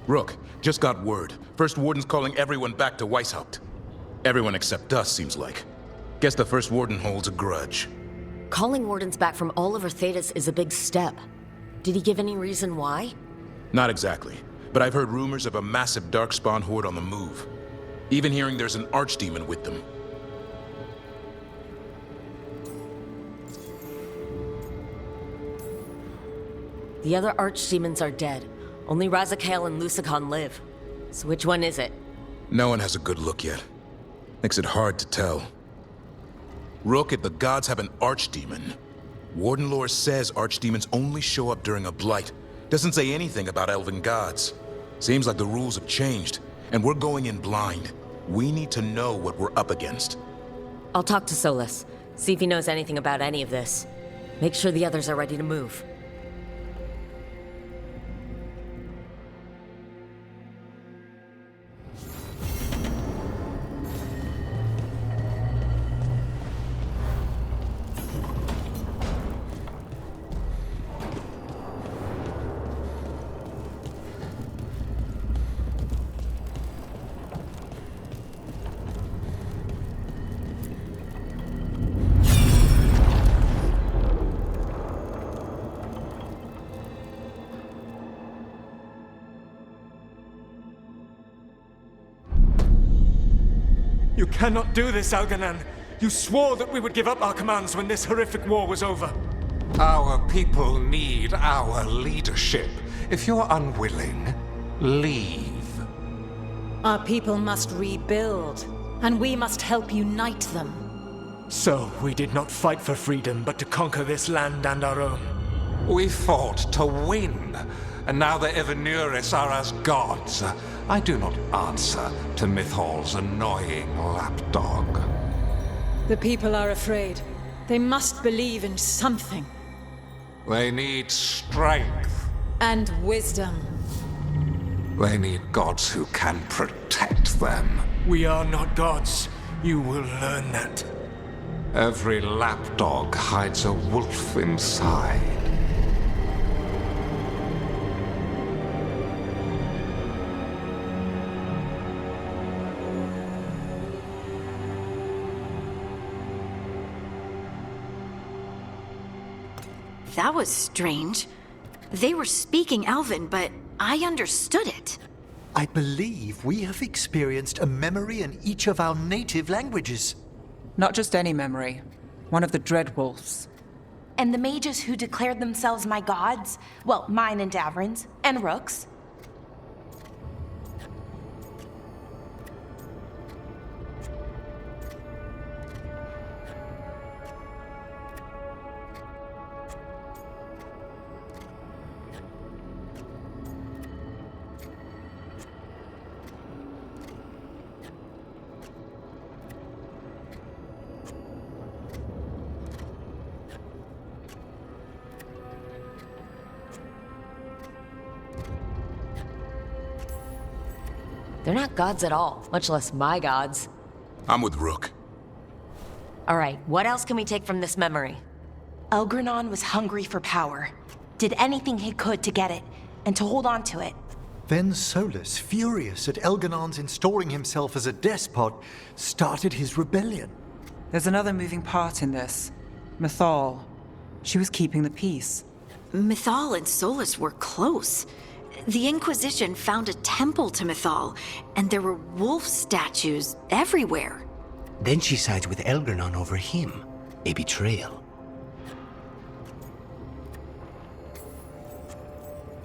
Rook, just got word. First Warden's calling everyone back to Weishaupt. Everyone except us, seems like. Guess the First Warden holds a grudge. Calling Wardens back from all over Thedas is a big step. Did he give any reason why? Not exactly, but I've heard rumors of a massive Darkspawn horde on the move. Even hearing there's an archdemon with them. The other archdemons are dead. Only Razakael and Lusakhan live. So which one is it? No one has a good look yet. Makes it hard to tell. Rook, if the gods have an archdemon, Warden lore says archdemons only show up during a blight. Doesn't say anything about elven gods. Seems like the rules have changed, and we're going in blind. We need to know what we're up against. I'll talk to Solas, see if he knows anything about any of this. Make sure the others are ready to move. You cannot do this, Algernon. You swore that we would give up our commands when this horrific war was over. Our people need our leadership. If you're unwilling, leave. Our people must rebuild, and we must help unite them. So, we did not fight for freedom, but to conquer this land and our own. We fought to win, and now the Evanuris are as gods. I do not answer to Mythal's annoying lapdog. The people are afraid. They must believe in something. They need strength. And wisdom. They need gods who can protect them. We are not gods. You will learn that. Every lapdog hides a wolf inside. That was strange. They were speaking Elven, but I understood it. I believe we have experienced a memory in each of our native languages. Not just any memory. One of the Dreadwolves. And the mages who declared themselves my gods? Well, mine and Davrin's, and Rook's. They're not gods at all, much less my gods. I'm with Rook. Alright, what else can we take from this memory? Elgernon was hungry for power. Did anything he could to get it, and to hold on to it. Then Solas, furious at Elganon's installing himself as a despot, started his rebellion. There's another moving part in this. Mythal. She was keeping the peace. Mythal and Solas were close. The Inquisition found a temple to Mythal, and there were wolf statues everywhere. Then she sides with Elgernon over him. A betrayal.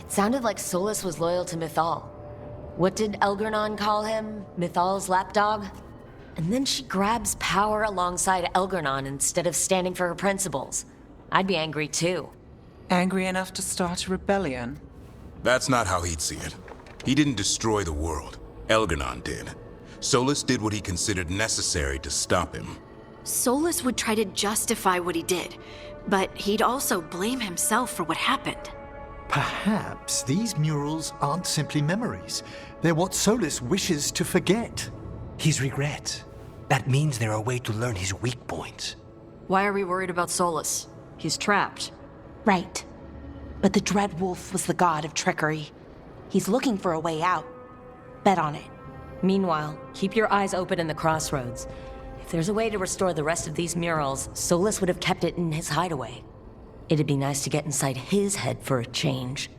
It sounded like Solas was loyal to Mythal. What did Elgernon call him? Mythal's lapdog? And then she grabs power alongside Elgernon instead of standing for her principles. I'd be angry too. Angry enough to start a rebellion? That's not how he'd see it. He didn't destroy the world. Elgernon did. Solas did what he considered necessary to stop him. Solas would try to justify what he did, but he'd also blame himself for what happened. Perhaps these murals aren't simply memories. They're what Solas wishes to forget. His regret. That means they're a way to learn his weak points. Why are we worried about Solas? He's trapped. Right. But the Dreadwolf was the god of trickery. He's looking for a way out. Bet on it. Meanwhile, keep your eyes open in the crossroads. If there's a way to restore the rest of these murals, Solas would have kept it in his hideaway. It'd be nice to get inside his head for a change.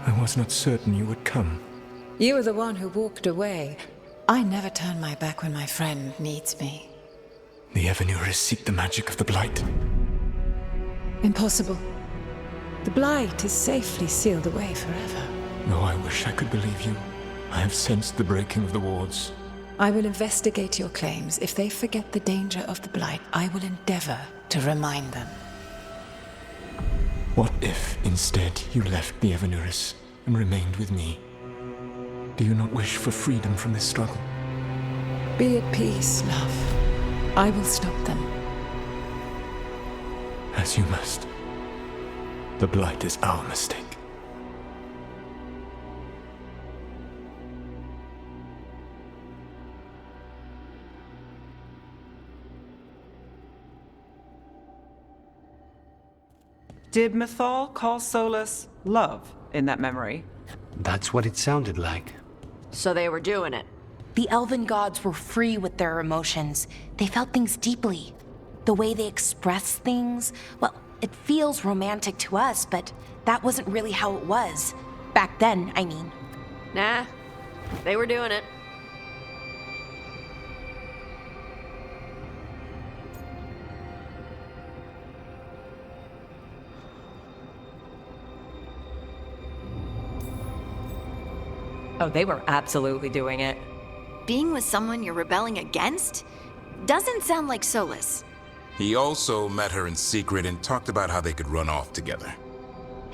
I was not certain you would come. You were the one who walked away. I never turn my back when my friend needs me. The Evanurists seek the magic of the Blight. Impossible. The Blight is safely sealed away forever. Oh, I wish I could believe you. I have sensed the breaking of the wards. I will investigate your claims. If they forget the danger of the Blight, I will endeavor to remind them. What if, instead, you left the Evanurists and remained with me? Do you not wish for freedom from this struggle? Be at peace, love. I will stop them. As you must. The Blight is our mistake. Did Mythal call Solas love in that memory? That's what it sounded like. So they were doing it. The elven gods were free with their emotions. They felt things deeply. The way they expressed things, well, it feels romantic to us, but that wasn't really how it was. Back then, I mean. Nah, they were doing it. Oh, they were absolutely doing it. Being with someone you're rebelling against? Doesn't sound like Solas. He also met her in secret and talked about how they could run off together.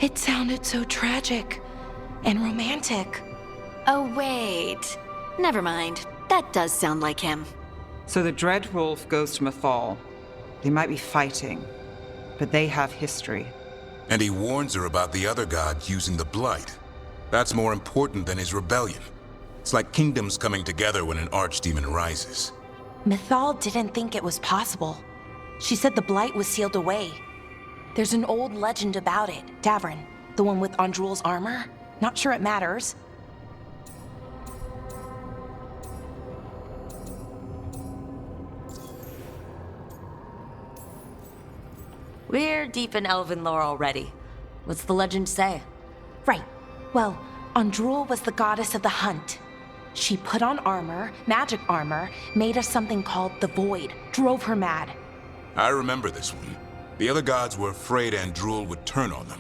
It sounded so tragic and romantic. Oh, wait. Never mind. That does sound like him. So the Dread Wolf goes to Mythal. They might be fighting, but they have history. And he warns her about the other god using the Blight. That's more important than his rebellion. It's like kingdoms coming together when an archdemon rises. Mythal didn't think it was possible. She said the Blight was sealed away. There's an old legend about it. Davrin, the one with Andrul's armor? Not sure it matters. We're deep in elven lore already. What's the legend say? Right. Well, Andrul was the goddess of the hunt. She put on armor, magic armor, made us something called the Void, drove her mad. I remember this one. The other gods were afraid Andrul would turn on them.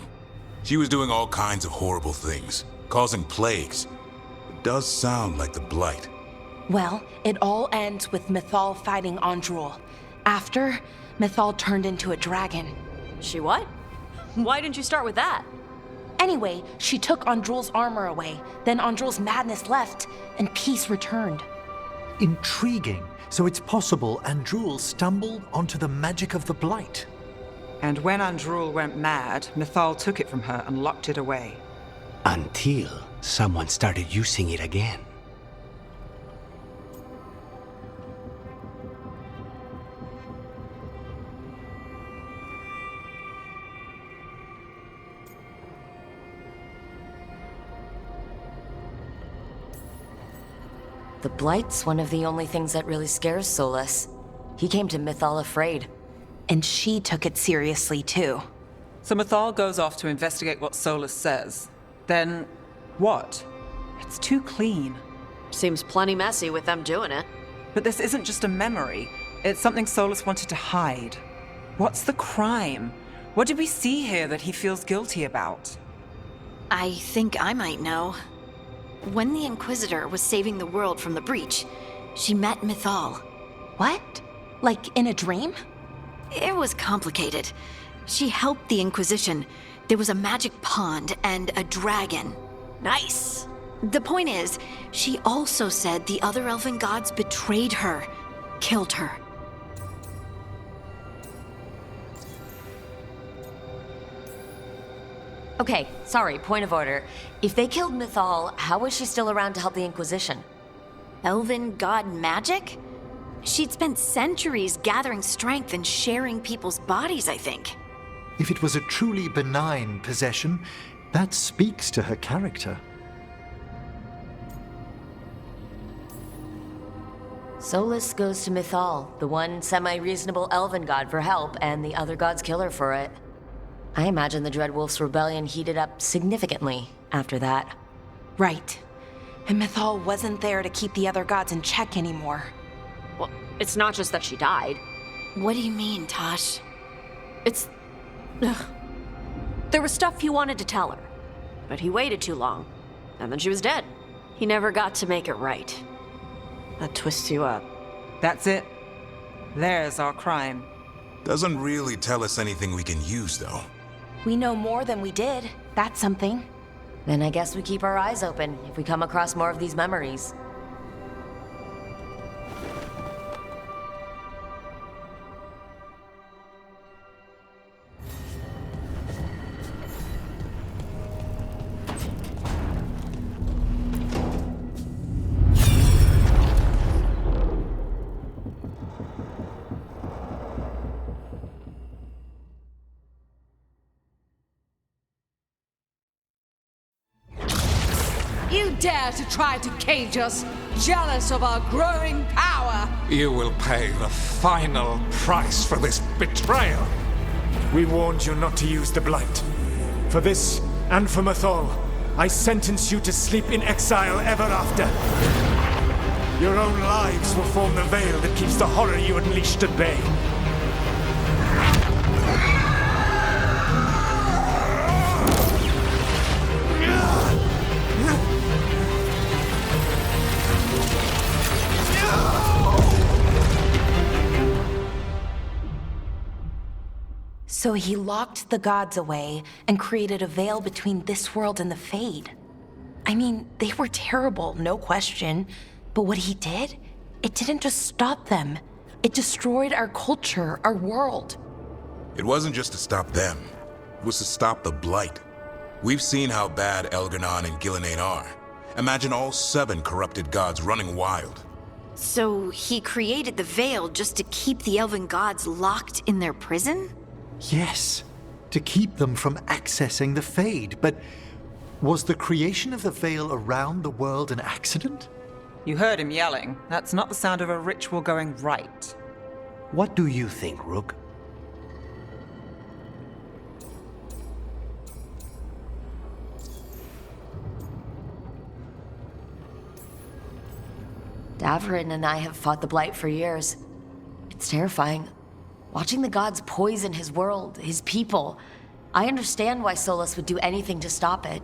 She was doing all kinds of horrible things, causing plagues. It does sound like the Blight. Well, it all ends with Mythal fighting Andrul. After, Mythal turned into a dragon. She what? Why didn't you start with that? Anyway, she took Andrul's armor away. Then Andrul's madness left, and peace returned. Intriguing. So it's possible Andrul stumbled onto the magic of the Blight. And when Andrul went mad, Mythal took it from her and locked it away. Until someone started using it again. The Blight's one of the only things that really scares Solas. He came to Mythal afraid. And she took it seriously, too. So Mythal goes off to investigate what Solas says. Then, what? It's too clean. Seems plenty messy with them doing it. But this isn't just a memory. It's something Solas wanted to hide. What's the crime? What did we see here that he feels guilty about? I think I might know. When the Inquisitor was saving the world from the breach, she met Mythal. What? Like in a dream? It was complicated. She helped the Inquisition. There was a magic pond and a dragon. Nice. The point is, she also said the other elven gods betrayed her, killed her. Okay, sorry, point of order. If they killed Mythal, how was she still around to help the Inquisition? Elven god magic? She'd spent centuries gathering strength and sharing people's bodies, I think. If it was a truly benign possession, that speaks to her character. Solas goes to Mythal, the one semi-reasonable elven god, for help, and the other gods kill her for it. I imagine the Dreadwolf's rebellion heated up significantly after that. Right. And Mythal wasn't there to keep the other gods in check anymore. Well, it's not just that she died. What do you mean, Tosh? It's... Ugh. There was stuff he wanted to tell her, but he waited too long, and then she was dead. He never got to make it right. That twists you up. That's it. There's our crime. Doesn't really tell us anything we can use, though. We know more than we did. That's something. Then I guess we keep our eyes open if we come across more of these memories. You dare to try to cage us, jealous of our growing power! You will pay the final price for this betrayal. We warned you not to use the Blight. For this, and for Mythal, I sentence you to sleep in exile ever after. Your own lives will form the veil that keeps the horror you unleashed at bay. So he locked the gods away and created a veil between this world and the Fade. I mean, they were terrible, no question. But what he did, it didn't just stop them. It destroyed our culture, our world. It wasn't just to stop them. It was to stop the Blight. We've seen how bad Elgar'nan and Gillenane are. Imagine all 7 corrupted gods running wild. So he created the veil just to keep the elven gods locked in their prison? Yes, to keep them from accessing the Fade. But was the creation of the veil around the world an accident? You heard him yelling. That's not the sound of a ritual going right. What do you think, Rook? Davrin and I have fought the Blight for years. It's terrifying. Watching the gods poison his world, his people. I understand why Solas would do anything to stop it.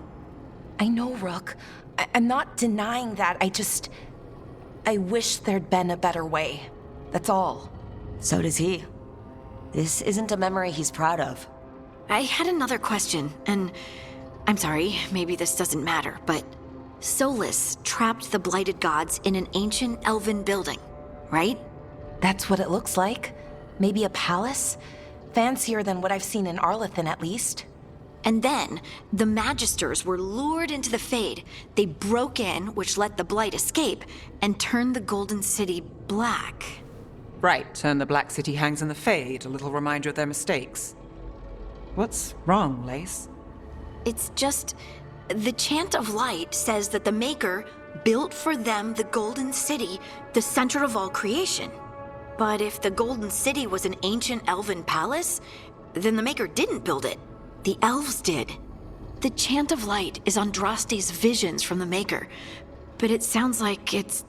I know, Rook. I'm not denying that. I wish there'd been a better way. That's all. So does he. This isn't a memory he's proud of. I had another question, and I'm sorry, maybe this doesn't matter, but Solas trapped the blighted gods in an ancient elven building, right? That's what it looks like. Maybe a palace? Fancier than what I've seen in Arlethan, at least. And then, the Magisters were lured into the Fade. They broke in, which let the Blight escape, and turned the Golden City black. Right, and the Black City hangs in the Fade, a little reminder of their mistakes. What's wrong, Lace? It's just... the Chant of Light says that the Maker built for them the Golden City, the center of all creation. But if the Golden City was an ancient elven palace, then the Maker didn't build it. The elves did. The Chant of Light is Andraste's visions from the Maker, but it sounds like it's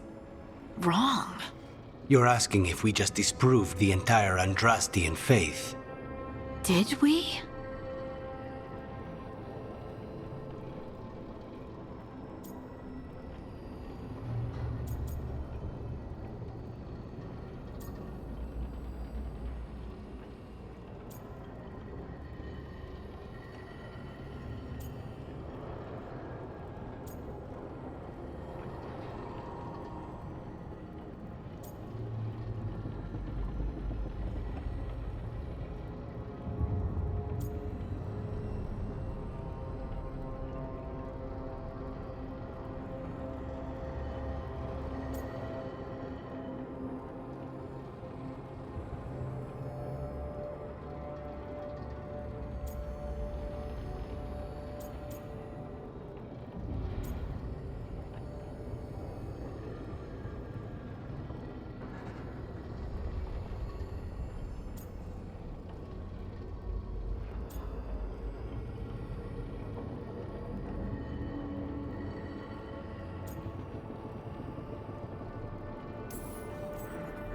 wrong. You're asking if we just disproved the entire Andrastian faith. Did we?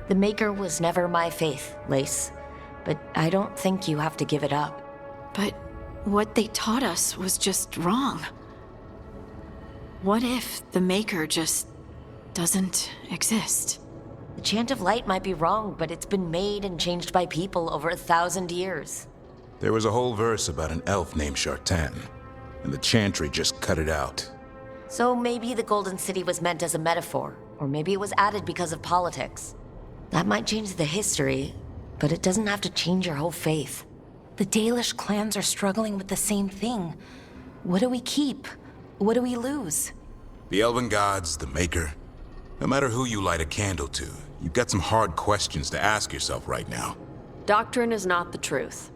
The Maker was never my faith, Lace. But I don't think you have to give it up. But what they taught us was just wrong. What if the Maker just doesn't exist? The Chant of Light might be wrong, but it's been made and changed by people over 1,000 years. There was a whole verse about an elf named Shartan, and the Chantry just cut it out. So maybe the Golden City was meant as a metaphor, or maybe it was added because of politics. That might change the history, but it doesn't have to change your whole faith. The Dalish clans are struggling with the same thing. What do we keep? What do we lose? The Elven Gods, the Maker. No matter who you light a candle to, you've got some hard questions to ask yourself right now. Doctrine is not the truth.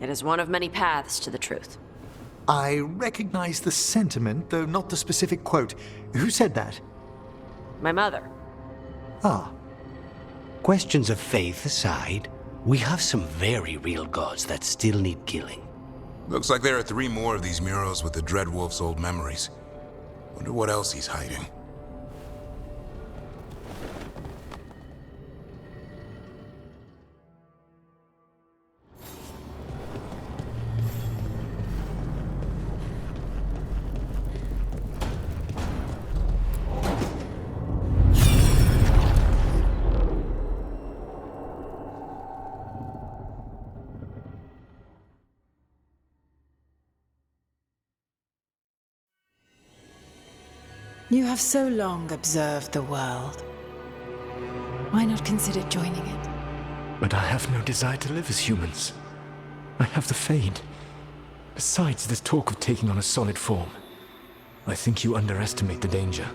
It is one of many paths to the truth. I recognize the sentiment, though not the specific quote. Who said that? My mother. Ah. Questions of faith aside, we have some very real gods that still need killing. Looks like there are 3 more of these murals with the Dreadwolf's old memories. Wonder what else he's hiding. You have so long observed the world. Why not consider joining it? But I have no desire to live as humans. I have the Fade. Besides, there's talk of taking on a solid form. I think you underestimate the danger.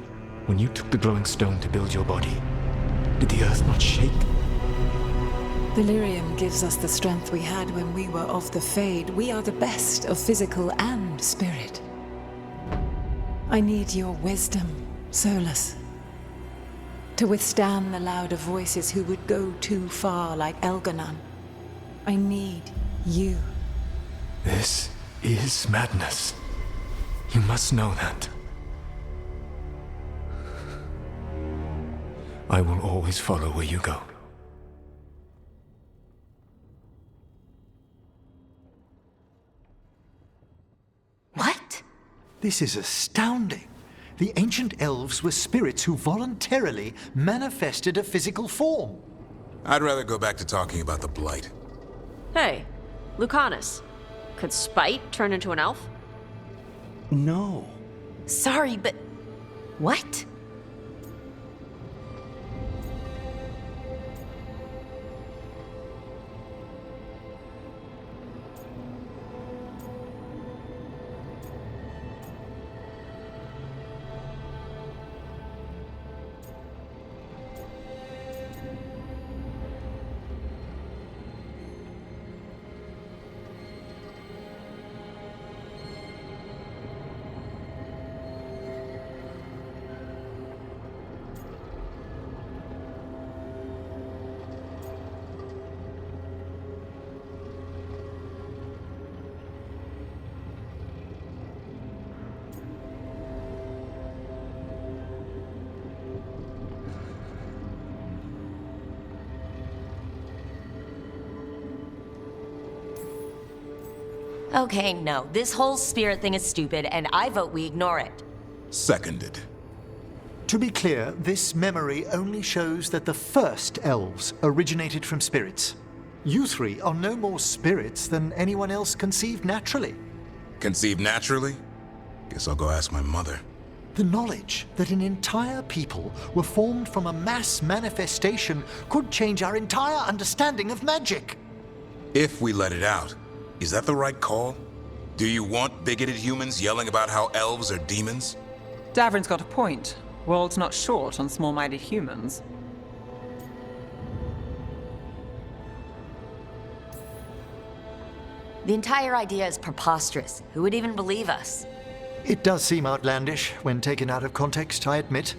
When you took the glowing stone to build your body, did the earth not shake? Delirium gives us the strength we had when we were of the Fade. We are the best of physical and spirit. I need your wisdom, Solas. To withstand the louder voices who would go too far like Elgonan. I need you. This is madness. You must know that. I will always follow where you go. What? This is astounding. The ancient elves were spirits who voluntarily manifested a physical form. I'd rather go back to talking about the Blight. Hey, Lucanus. Could Spite turn into an elf? No. Sorry, but... what? Okay, no. This whole spirit thing is stupid, and I vote we ignore it. Seconded. To be clear, this memory only shows that the first elves originated from spirits. You three are no more spirits than anyone else conceived naturally. Conceived naturally? Guess I'll go ask my mother. The knowledge that an entire people were formed from a mass manifestation could change our entire understanding of magic. If we let it out, is that the right call? Do you want bigoted humans yelling about how elves are demons? Davrin's got a point. World's not short on small-minded humans. The entire idea is preposterous. Who would even believe us? It does seem outlandish when taken out of context, I admit.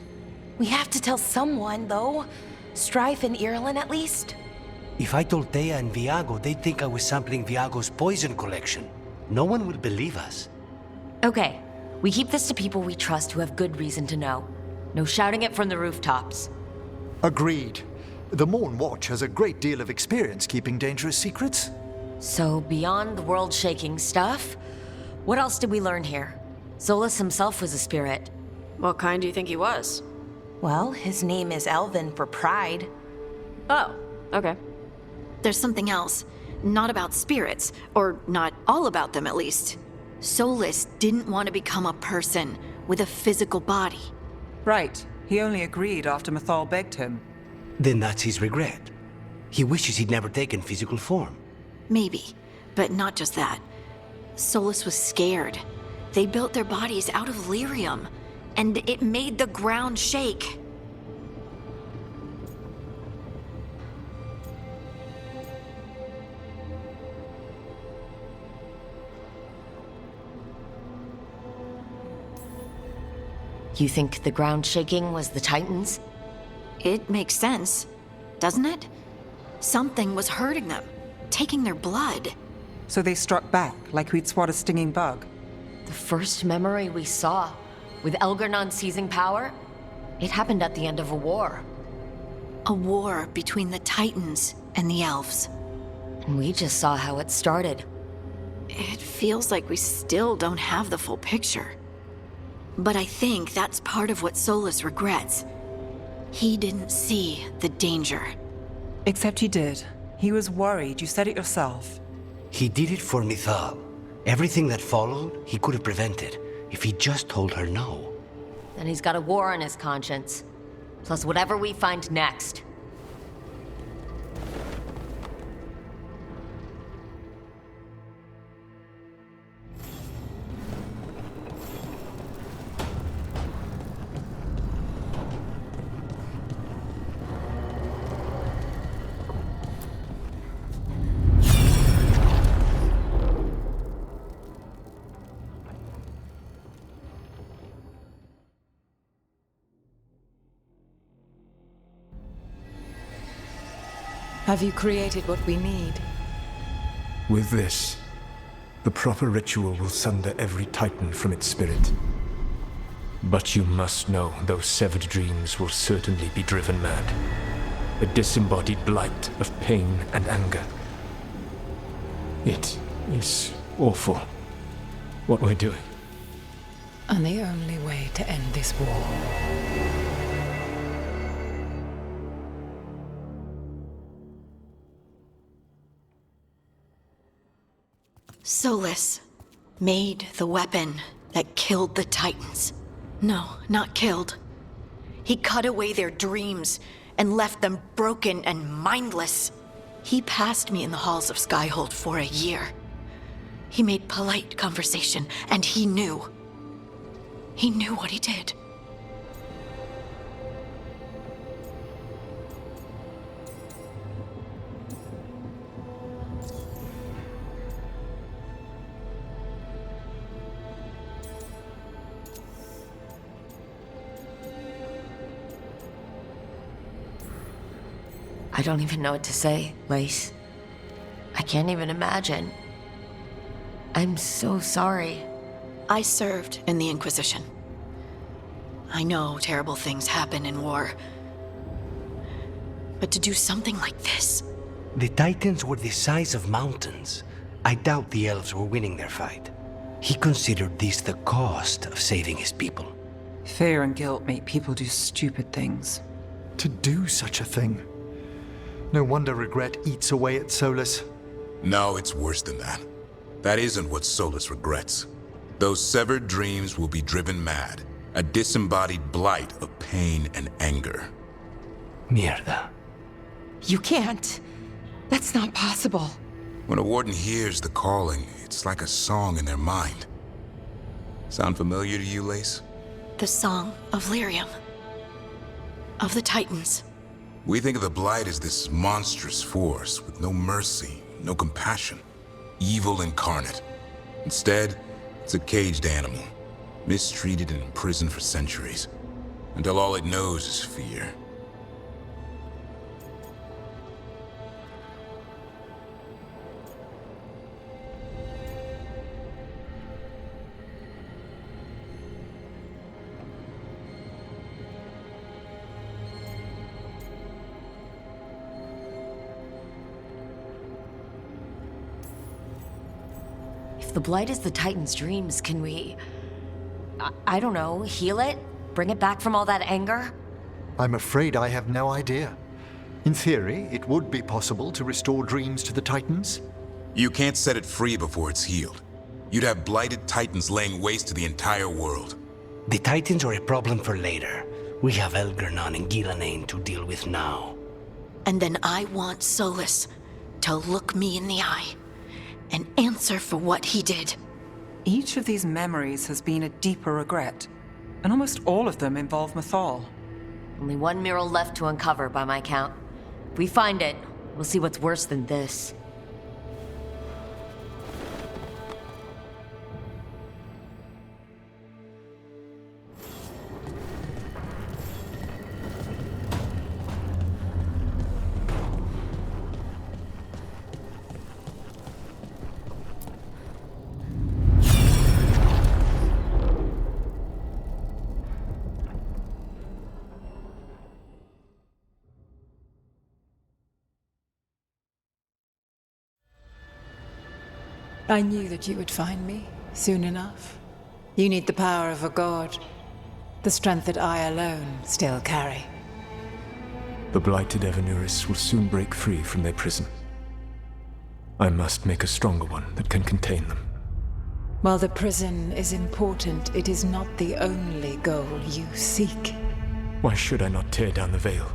We have to tell someone, though. Strife and Irulan, at least. If I told Thea and Viago, they'd think I was sampling Viago's poison collection. No one will believe us. Okay, we keep this to people we trust who have good reason to know. No shouting it from the rooftops. Agreed. The Morn Watch has a great deal of experience keeping dangerous secrets. So, beyond the world-shaking stuff, what else did we learn here? Solas himself was a spirit. What kind do you think he was? Well, his name is Elven for pride. Oh, okay. There's something else. Not about spirits, or not all about them at least. Solas didn't want to become a person with a physical body. Right. He only agreed after Mythal begged him. Then that's his regret. He wishes he'd never taken physical form. Maybe, but not just that. Solas was scared. They built their bodies out of lyrium, and it made the ground shake. You think the ground shaking was the Titans? It makes sense, doesn't it? Something was hurting them, taking their blood. So they struck back, like we'd swat a stinging bug. The first memory we saw, with Elgarnon seizing power, it happened at the end of a war. A war between the Titans and the elves. And we just saw how it started. It feels like we still don't have the full picture. But I think that's part of what Solas regrets. He didn't see the danger. Except he did. He was worried, you said it yourself. He did it for Mythal. Everything that followed, he could have prevented, if he just told her no. Then he's got a war on his conscience. Plus whatever we find next. Have you created what we need? With this, the proper ritual will sunder every Titan from its spirit. But you must know those severed dreams will certainly be driven mad. A disembodied blight of pain and anger. It is awful what we're doing. And the only way to end this war. Solas made the weapon that killed the Titans. No, not killed. He cut away their dreams and left them broken and mindless. He passed me in the halls of Skyhold for a year. He made polite conversation, and he knew. He knew what he did. I don't even know what to say, Lace. I can't even imagine. I'm so sorry. I served in the Inquisition. I know terrible things happen in war. But to do something like this... The Titans were the size of mountains. I doubt the elves were winning their fight. He considered this the cost of saving his people. Fear and guilt make people do stupid things. To do such a thing. No wonder regret eats away at Solas. No, it's worse than that. That isn't what Solas regrets. Those severed dreams will be driven mad. A disembodied blight of pain and anger. Mierda. You can't. That's not possible. When a warden hears the calling, it's like a song in their mind. Sound familiar to you, Lace? The song of Lyrium. Of the Titans. We think of the Blight as this monstrous force with no mercy, no compassion. Evil incarnate. Instead, it's a caged animal. Mistreated and imprisoned for centuries. Until all it knows is fear. If the Blight is the Titan's dreams, can we... I don't know, heal it? Bring it back from all that anger? I'm afraid I have no idea. In theory, it would be possible to restore dreams to the Titans. You can't set it free before it's healed. You'd have blighted Titans laying waste to the entire world. The Titans are a problem for later. We have Elgernon and Gillanane to deal with now. And then I want Solas to look me in the eye and answer for what he did. Each of these memories has been a deeper regret, and almost all of them involve Mythal. Only one mural left to uncover, by my count. If we find it, we'll see what's worse than this. I knew that you would find me soon enough. You need the power of a god, the strength that I alone still carry. The blighted Evanuris will soon break free from their prison. I must make a stronger one that can contain them. While the prison is important, it is not the only goal you seek. Why should I not tear down the veil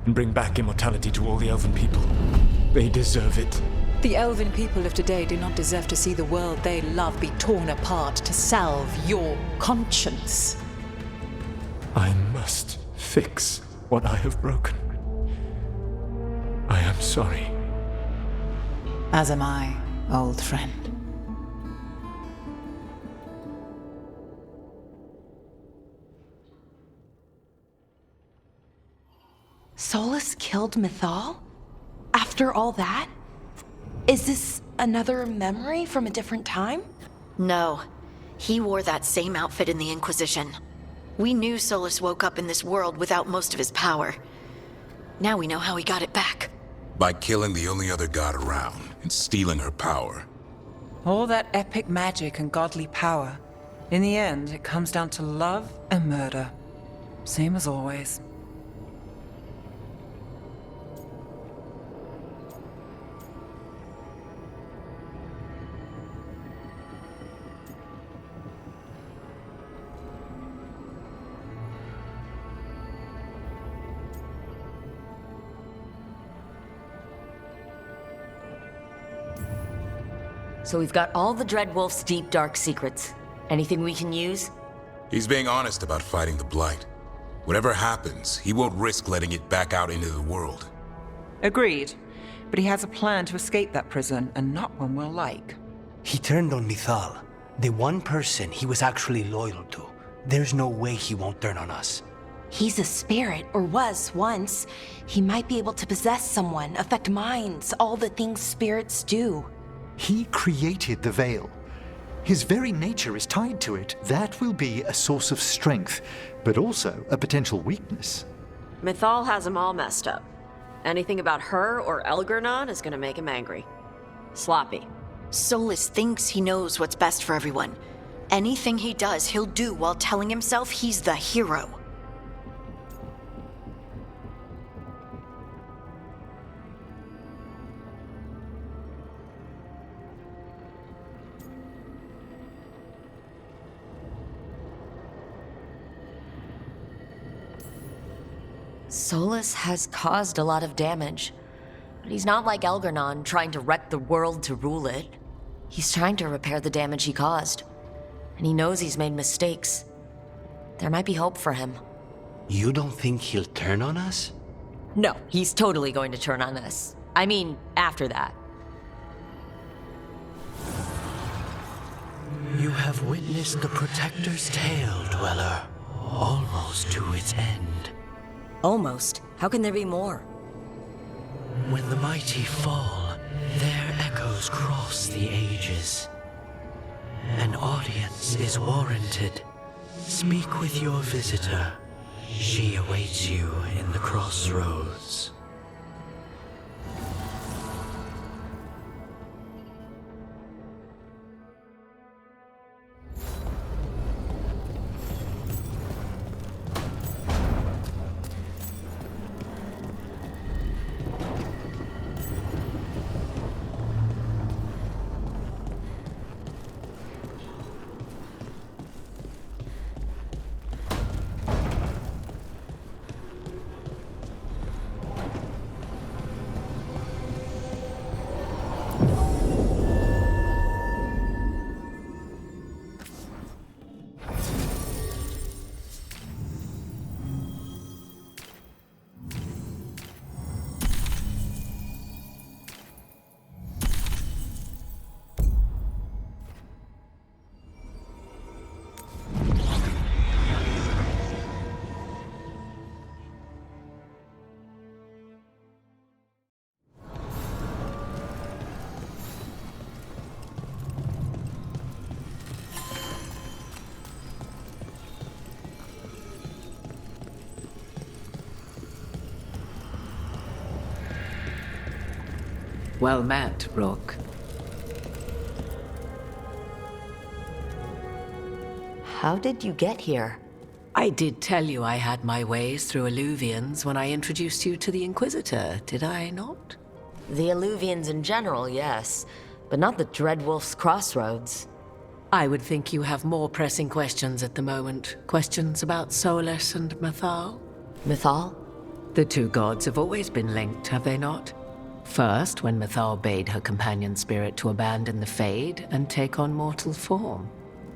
and bring back immortality to all the Elven people? They deserve it. The Elven people of today do not deserve to see the world they love be torn apart to salve your conscience. I must fix what I have broken. I am sorry. As am I, old friend. Solas killed Mythal? After all that? Is this another memory from a different time? No. He wore that same outfit in the Inquisition. We knew Solas woke up in this world without most of his power. Now we know how he got it back. By killing the only other god around and stealing her power. All that epic magic and godly power. In the end, it comes down to love and murder. Same as always. So we've got all the Dreadwolf's deep, dark secrets. Anything we can use? He's being honest about fighting the Blight. Whatever happens, he won't risk letting it back out into the world. Agreed. But he has a plan to escape that prison, and not one we'll like. He turned on Mythal, the one person he was actually loyal to. There's no way he won't turn on us. He's a spirit, or was once. He might be able to possess someone, affect minds, all the things spirits do. He created the veil. His very nature is tied to it. That will be a source of strength, but also a potential weakness. Mythal has him all messed up. Anything about her or Elgernon is gonna make him angry. Sloppy. Solas thinks he knows what's best for everyone. Anything he does, he'll do while telling himself he's the hero. Solas has caused a lot of damage, but he's not like Elgar'nan trying to wreck the world to rule it. He's trying to repair the damage he caused, and he knows he's made mistakes. There might be hope for him. You don't think he'll turn on us? No, he's totally going to turn on us. I mean, after that. You have witnessed the Protector's tale, Dweller, almost to its end. Almost. How can there be more? When the mighty fall, their echoes cross the ages. An audience is warranted. Speak with your visitor. She awaits you in the crossroads. Well met, Rook. How did you get here? I did tell you I had my ways through Illuvians when I introduced you to the Inquisitor, did I not? The Illuvians in general, yes, but not the Dreadwolf's Crossroads. I would think you have more pressing questions at the moment. Questions about Solas and Mythal? Mythal? The two gods have always been linked, have they not? First, when Mythal bade her companion spirit to abandon the Fade and take on mortal form.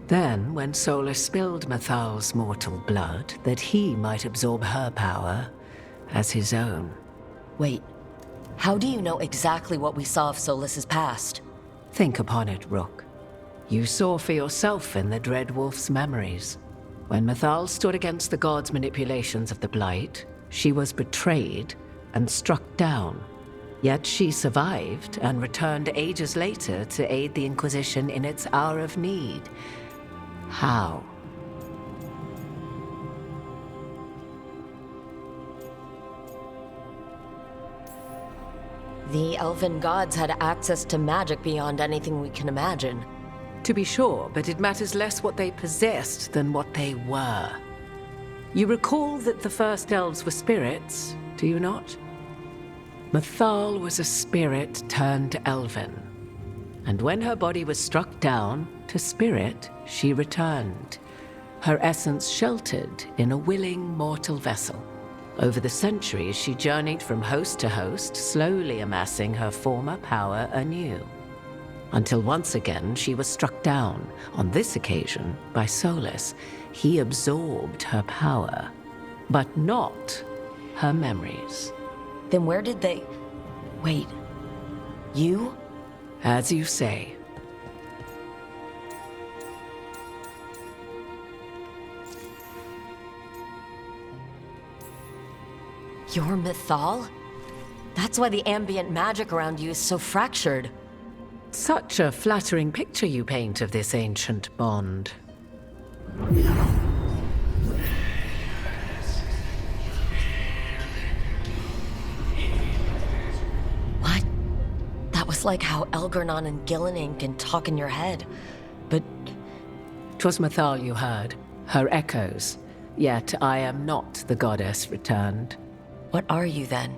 Then, when Solas spilled Mythal's mortal blood, that he might absorb her power as his own. Wait, how do you know exactly what we saw of Solas's past? Think upon it, Rook. You saw for yourself in the Dreadwolf's memories. When Mythal stood against the gods' manipulations of the Blight, she was betrayed and struck down. Yet she survived and returned ages later to aid the Inquisition in its hour of need. How? The elven gods had access to magic beyond anything we can imagine. To be sure, but it matters less what they possessed than what they were. You recall that the first elves were spirits, do you not? Mythal was a spirit turned elven, and when her body was struck down, to spirit she returned, her essence sheltered in a willing mortal vessel. Over the centuries she journeyed from host to host, slowly amassing her former power anew, until once again she was struck down, on this occasion by Solas. He absorbed her power, but not her memories. Then where did they... Wait, you? As you say. You're Mythal? That's why the ambient magic around you is so fractured. Such a flattering picture you paint of this ancient bond. stuff like how Elgernon and Gillenane can talk in your head. But 'Twas Mathal you heard, her echoes. Yet I am not the goddess returned. what are you then?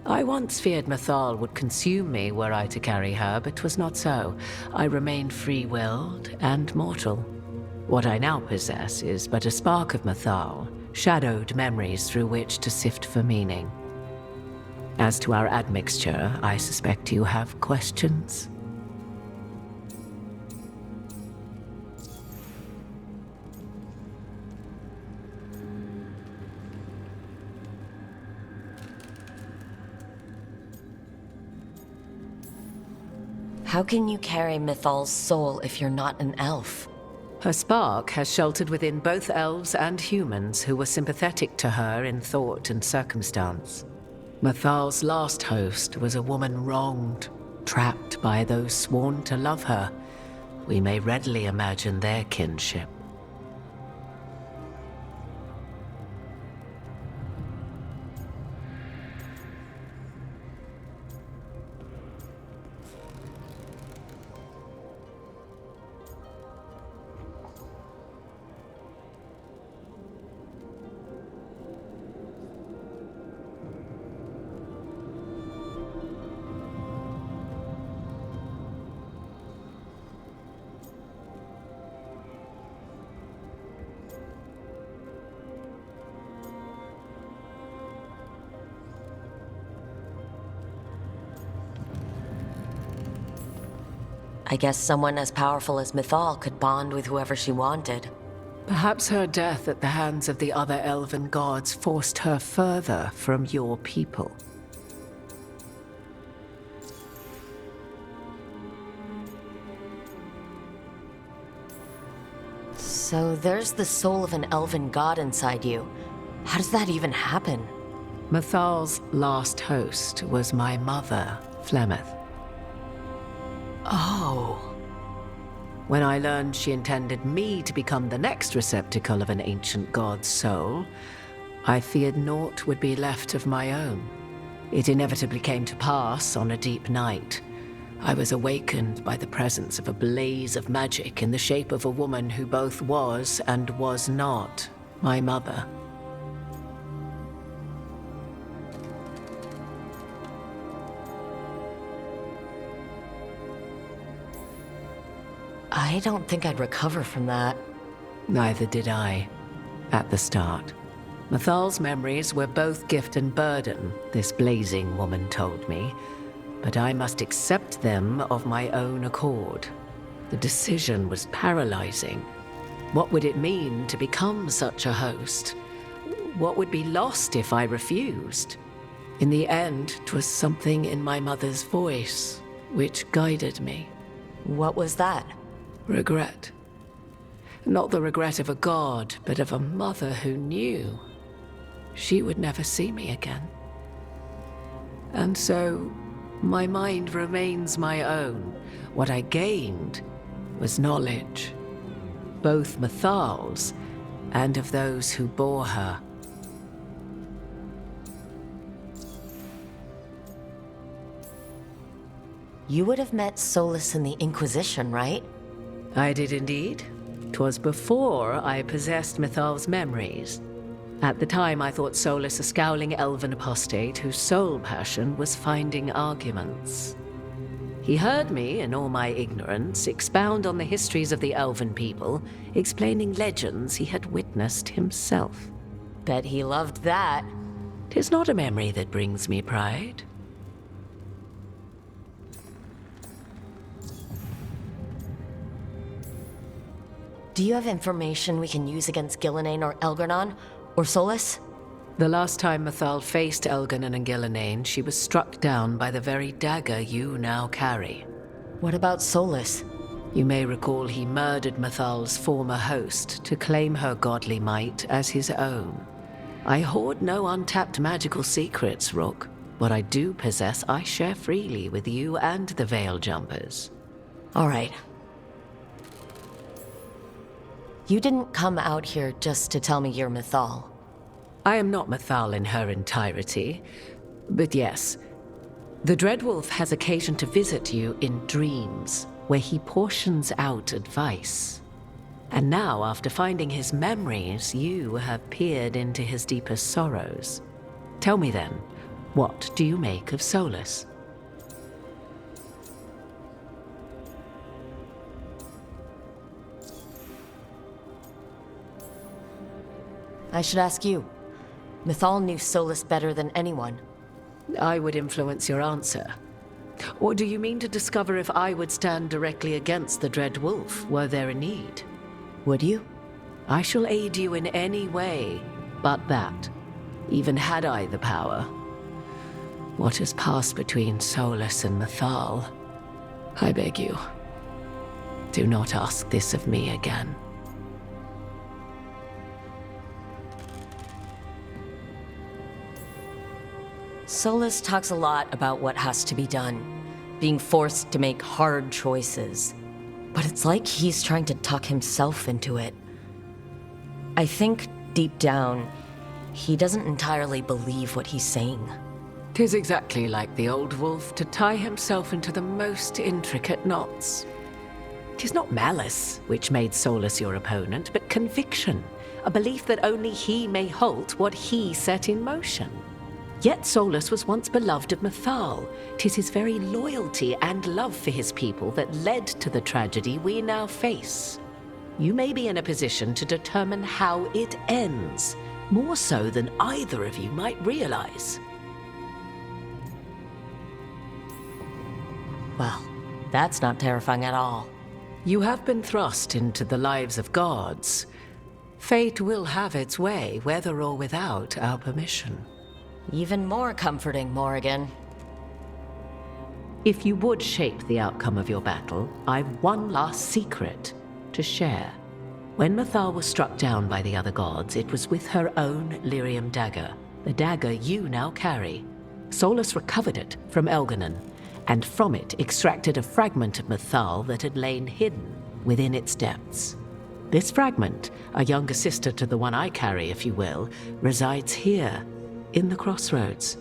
I once feared Mathal would consume me were I to carry her, but 'twas not so. I remain free-willed and mortal. What I now possess is but a spark of Mathal, shadowed memories through which to sift for meaning. As to our admixture, I suspect you have questions. How can you carry Mythal's soul if you're not an elf? Her spark has sheltered within both elves and humans who were sympathetic to her in thought and circumstance. Mathal's last host was a woman wronged, trapped by those sworn to love her. We may readily imagine their kinship. I guess someone as powerful as Mythal could bond with whoever she wanted. Perhaps her death at the hands of the other elven gods forced her further from your people. So there's the soul of an elven god inside you. How does that even happen? Mathal's last host was my mother, Flemeth. Oh. When I learned she intended me to become the next receptacle of an ancient god's soul, I feared naught would be left of my own. It inevitably came to pass on a deep night. I was awakened by the presence of a blaze of magic in the shape of a woman who both was and was not my mother. I don't think I'd recover from that. Neither did I, at the start. Mathal's memories were both gift and burden, this blazing woman told me, but I must accept them of my own accord. The decision was paralyzing. What would it mean to become such a host? What would be lost if I refused? In the end, 'twas something in my mother's voice which guided me. What was that? Regret. Not the regret of a god, but of a mother who knew she would never see me again. And so, my mind remains my own. What I gained was knowledge, both Mathal's and of those who bore her. You would have met Solas in the Inquisition, right? I did indeed. 'Twas before I possessed Mathal's memories. At the time, I thought Solas a scowling elven apostate whose sole passion was finding arguments. He heard me, in all my ignorance, expound on the histories of the elven people, explaining legends he had witnessed himself. Bet he loved that. 'Tis not a memory that brings me pride. Do you have information we can use against Gillenane or Elgernon? Or Solas? The last time Mathal faced Elgernon and Gillenane, she was struck down by the very dagger you now carry. What about Solas? You may recall he murdered Mathal's former host to claim her godly might as his own. I hoard no untapped magical secrets, Rook. What I do possess, I share freely with you and the Veil Jumpers. All right. You didn't come out here just to tell me you're Mythal. I am not Mathal in her entirety, but yes, The Dreadwolf has occasion to visit you in dreams, where he portions out advice. And now, after finding his memories, you have peered into his deepest sorrows. Tell me then, what do you make of Solas? I should ask you. Mythal knew Solas better than anyone. I would influence your answer. Or do you mean to discover if I would stand directly against the Dread Wolf were there a need? Would you? I shall aid you in any way but that, even had I the power. What has passed between Solas and Mythal? I beg you, do not ask this of me again. Solas talks a lot about what has to be done, being forced to make hard choices. But it's like he's trying to talk himself into it. I think, deep down, he doesn't entirely believe what he's saying. 'Tis exactly like the old wolf to tie himself into the most intricate knots. 'Tis not malice which made Solas your opponent, but conviction, a belief that only he may halt what he set in motion. Yet Solas was once beloved of Mythal. 'Tis his very loyalty and love for his people that led to the tragedy we now face. You may be in a position to determine how it ends, more so than either of you might realize. Well, that's not terrifying at all. You have been thrust into the lives of gods. Fate will have its way, whether or without our permission. Even more comforting, Morrigan. If you would shape the outcome of your battle, I've one last secret to share. When Mythal was struck down by the other gods, it was with her own lyrium dagger, the dagger you now carry. Solas recovered it from Elganon, and from it extracted a fragment of Mythal that had lain hidden within its depths. This fragment, a younger sister to the one I carry, if you will, resides here, in the crossroads.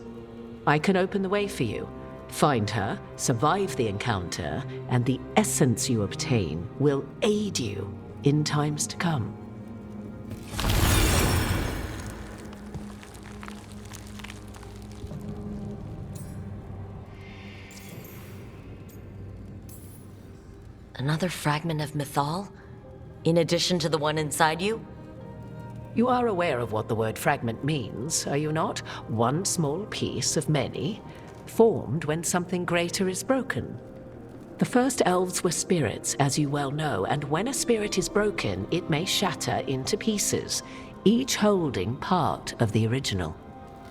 I can open the way for you. Find her, survive the encounter, and the essence you obtain will aid you in times to come. Another fragment of Mythal? In addition to the one inside you? You are aware of what the word fragment means, are you not? One small piece of many, formed when something greater is broken. The first elves were spirits, as you well know, and when a spirit is broken, it may shatter into pieces, each holding part of the original.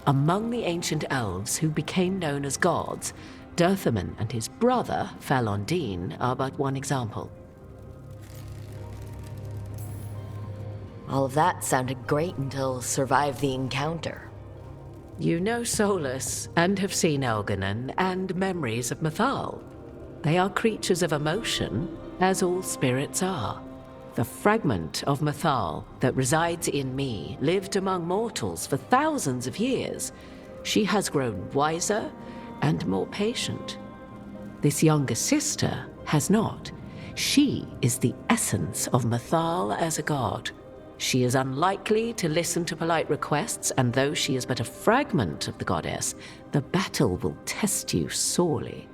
Among the ancient elves who became known as gods, Dirthaman and his brother, Falondine, are but one example. All of that sounded great until survive the encounter. You know Solas, and have seen Elganon, and memories of Mythal. They are creatures of emotion, as all spirits are. The fragment of Mythal that resides in me lived among mortals for thousands of years. She has grown wiser and more patient. This younger sister has not. She is the essence of Mythal as a god. She is unlikely to listen to polite requests, and though she is but a fragment of the goddess, the battle will test you sorely.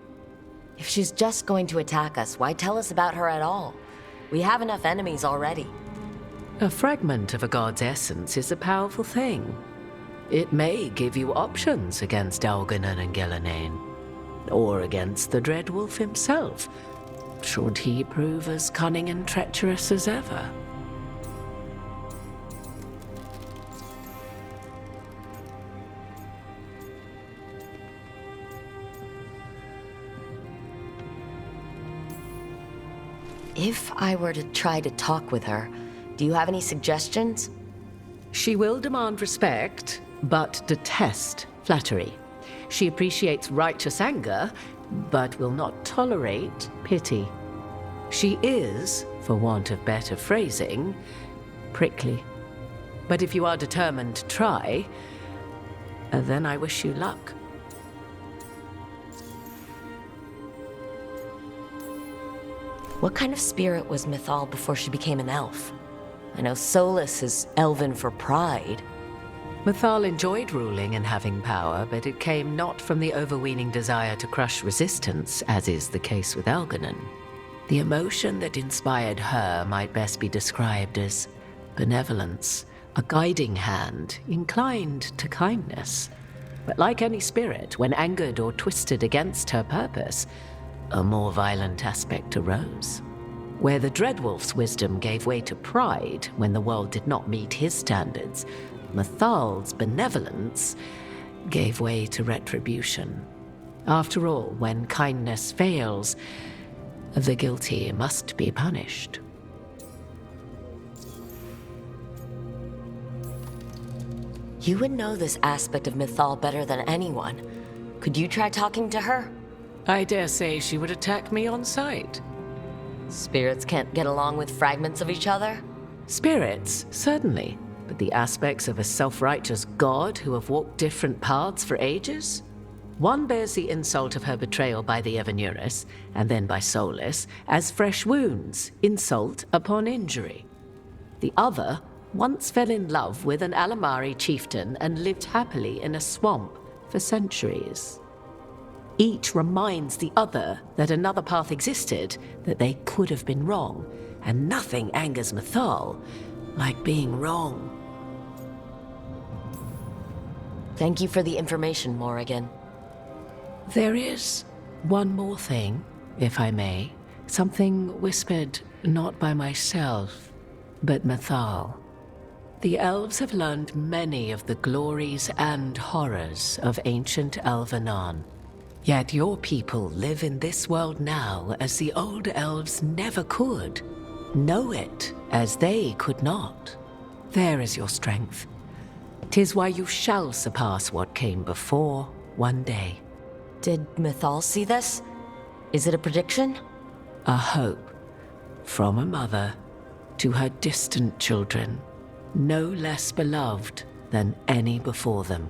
If she's just going to attack us, why tell us about her at all? We have enough enemies already. A fragment of a god's essence is a powerful thing. It may give you options against Elganon and Gillenane, or against the Dreadwolf himself, should he prove as cunning and treacherous as ever. If I were to try to talk with her, do you have any suggestions? She will demand respect, but detest flattery. She appreciates righteous anger, but will not tolerate pity. She is, for want of better phrasing, prickly. But if you are determined to try, then I wish you luck. What kind of spirit was Mythal before she became an elf? I know Solas is elven for pride. Mythal enjoyed ruling and having power, but it came not from the overweening desire to crush resistance, as is the case with Algernon. The emotion that inspired her might best be described as benevolence, a guiding hand, inclined to kindness. But like any spirit, when angered or twisted against her purpose, a more violent aspect arose. Where the Dreadwolf's wisdom gave way to pride when the world did not meet his standards, Mythal's benevolence gave way to retribution. After all, when kindness fails, the guilty must be punished. You would know this aspect of Mythal better than anyone. Could you try talking to her? I dare say she would attack me on sight. Spirits can't get along with fragments of each other? Spirits, certainly. But the aspects of a self-righteous god who have walked different paths for ages? One bears the insult of her betrayal by the Evanurus, and then by Solas, as fresh wounds, insult upon injury. The other once fell in love with an Alamari chieftain and lived happily in a swamp for centuries. Each reminds the other that another path existed, that they could have been wrong, and nothing angers Mythal like being wrong. Thank you for the information, Morrigan. There is one more thing, if I may. Something whispered not by myself, but Mythal. The elves have learned many of the glories and horrors of ancient Elvenon. Yet your people live in this world now as the old elves never could. Know it as they could not. There is your strength. 'Tis why you shall surpass what came before one day. Did Mythal see this? Is it a prediction? A hope from a mother to her distant children, no less beloved than any before them.